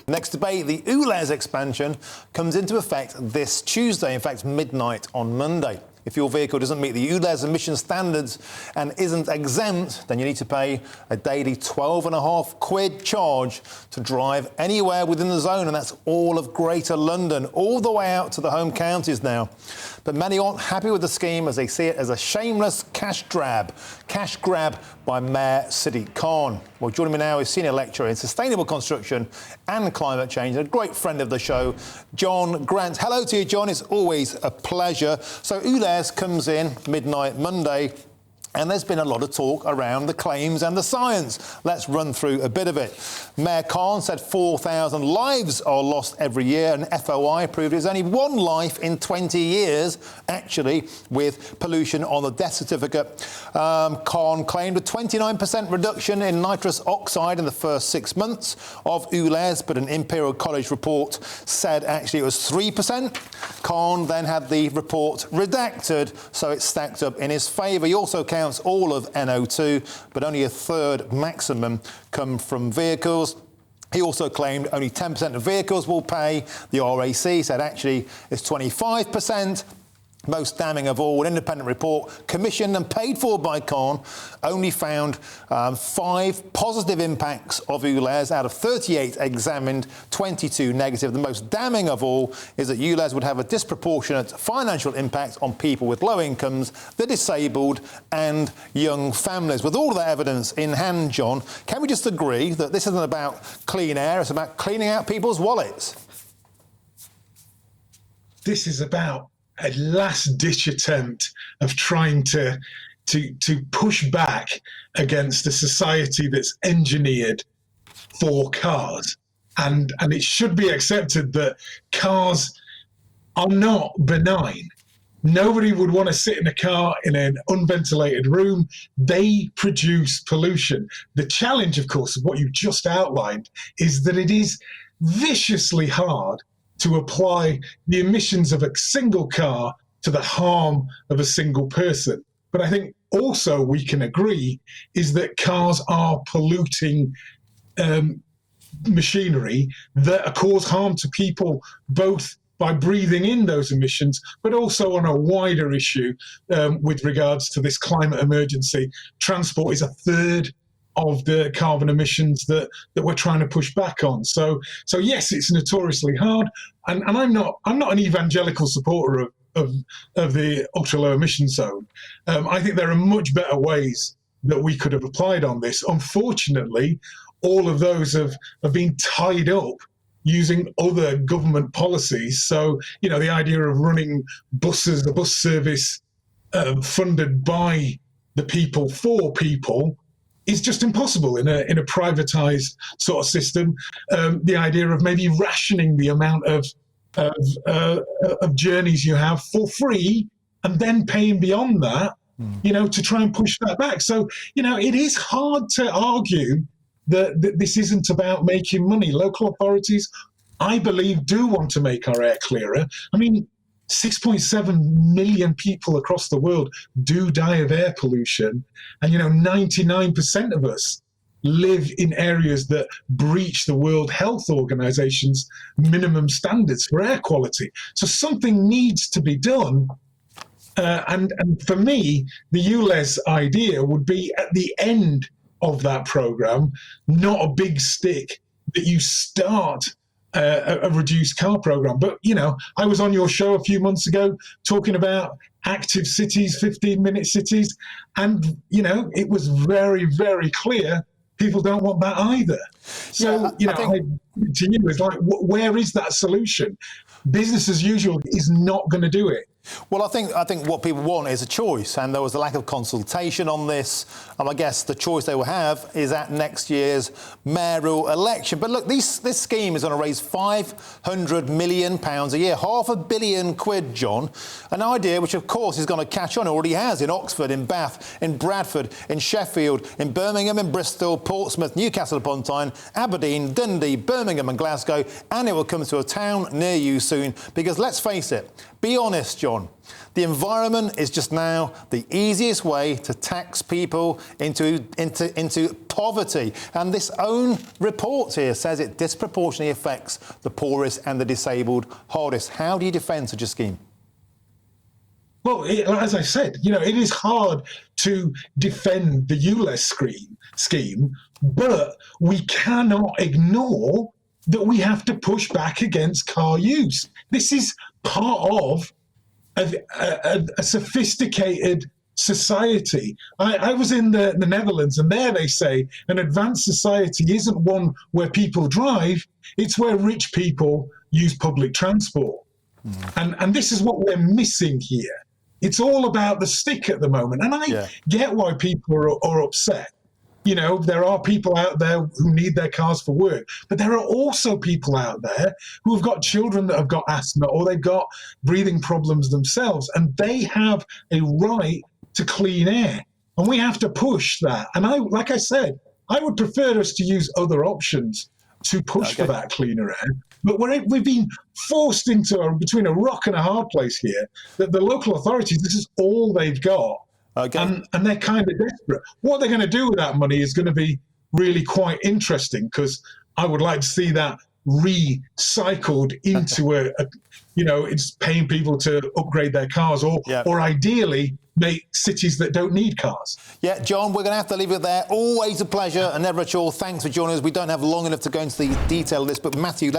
Next debate, the Ulez expansion comes into effect this Tuesday, in fact, midnight on Monday. If your vehicle doesn't meet the Ulez emission standards and isn't exempt, then you need to pay a daily £12.50 charge to drive anywhere within the zone, and that's all of Greater London, all the way out to the home counties now. But many aren't happy with the scheme as they see it as a shameless cash grab by Mayor Sadiq Khan. Well, joining me now is Senior Lecturer in Sustainable Construction and Climate Change, and a great friend of the show, John Grant. Hello to you, John. It's always a pleasure. So Ulez comes in midnight Monday, and there's been a lot of talk around the claims and the science. Let's run through a bit of it. Mayor Khan said 4,000 lives are lost every year, and FOI proved there's only one life in 20 years, actually, with pollution on the death certificate. Khan claimed a 29% reduction in nitrous oxide in the first 6 months of Ulez, but an Imperial College report said actually it was 3%. Khan then had the report redacted, so it stacked up in his favour. He also counts all of NO2, but only a third maximum come from vehicles. He also claimed only 10% of vehicles will pay. The RAC said actually it's 25%. Most damning of all, an independent report commissioned and paid for by Khan only found 5 positive impacts of Ulez out of 38 examined, 22 negative. The most damning of all is that Ulez would have a disproportionate financial impact on people with low incomes, the disabled and young families. With all of that evidence in hand, John, can we just agree that this isn't about clean air, it's about cleaning out people's wallets? This is about a last-ditch attempt of trying to push back against a society that's engineered for cars. And it should be accepted that cars are not benign. Nobody would want to sit in a car in an unventilated room. They produce pollution. The challenge, of course, of what you've just outlined is that it is viciously hard to apply the emissions of a single car to the harm of a single person. But I think also we can agree is that cars are polluting machinery that cause harm to people, both by breathing in those emissions, but also on a wider issue with regards to this climate emergency. Transport is a third of the carbon emissions that we're trying to push back on. So yes, it's notoriously hard, and I'm not an evangelical supporter of the ultra low emission zone. I think there are much better ways that we could have applied on this. Unfortunately, all of those have been tied up using other government policies. So, you know, the idea of running buses, the bus service funded by the people for people, is just impossible in a privatized sort of system. The idea of maybe rationing the amount of journeys you have for free and then paying beyond that, you know, to try and push that back. So, you know, it is hard to argue that this isn't about making money. Local authorities, I believe, do want to make our air clearer. I mean, 6.7 million people across the world do die of air pollution. And, you know, 99% of us live in areas that breach the World Health Organization's minimum standards for air quality. So something needs to be done. And for me, the Ulez idea would be at the end of that program, not a big stick that you start a reduced car program. But, you know, I was on your show a few months ago talking about active cities, 15-minute cities. And, you know, it was very, very clear people don't want that either. So, yeah, you know, to you, it's like, where is that solution? Business as usual is not going to do it. Well, I think what people want is a choice, and there was a lack of consultation on this. I guess the choice they will have is at next year's mayoral election. But look, this scheme is going to raise £500 million a year, £500 million, John. An idea which, of course, is going to catch on. It already has in Oxford, in Bath, in Bradford, in Sheffield, in Birmingham, in Bristol, Portsmouth, Newcastle upon Tyne, Aberdeen, Dundee, Birmingham and Glasgow, and it will come to a town near you soon. Because let's face it, be honest, John, John. The environment is just now the easiest way to tax people into poverty. And this own report here says it disproportionately affects the poorest and the disabled hardest. How do you defend such a scheme? Well, as I said, it is hard to defend the Ulez scheme, but we cannot ignore that we have to push back against car use. This is part of a sophisticated society. I was in the Netherlands, and there they say an advanced society isn't one where people drive, it's where rich people use public transport. And this is what we're missing here. It's all about the stick at the moment. And I get why people are upset. There are people out there who need their cars for work, but there are also people out there who have got children that have got asthma or they've got breathing problems themselves, and they have a right to clean air. And we have to push that. And like I said, I would prefer us to use other options to push for that cleaner air. But we've been forced between a rock and a hard place here, that the local authorities, this is all they've got. And they're kind of desperate. What they're going to do with that money is going to be really quite interesting, because I would like to see that recycled into it's paying people to upgrade their cars or ideally make cities that don't need cars. Yeah, John, we're going to have to leave it there. Always a pleasure and never a chore. Thanks for joining us. We don't have long enough to go into the detail of this, but Matthew...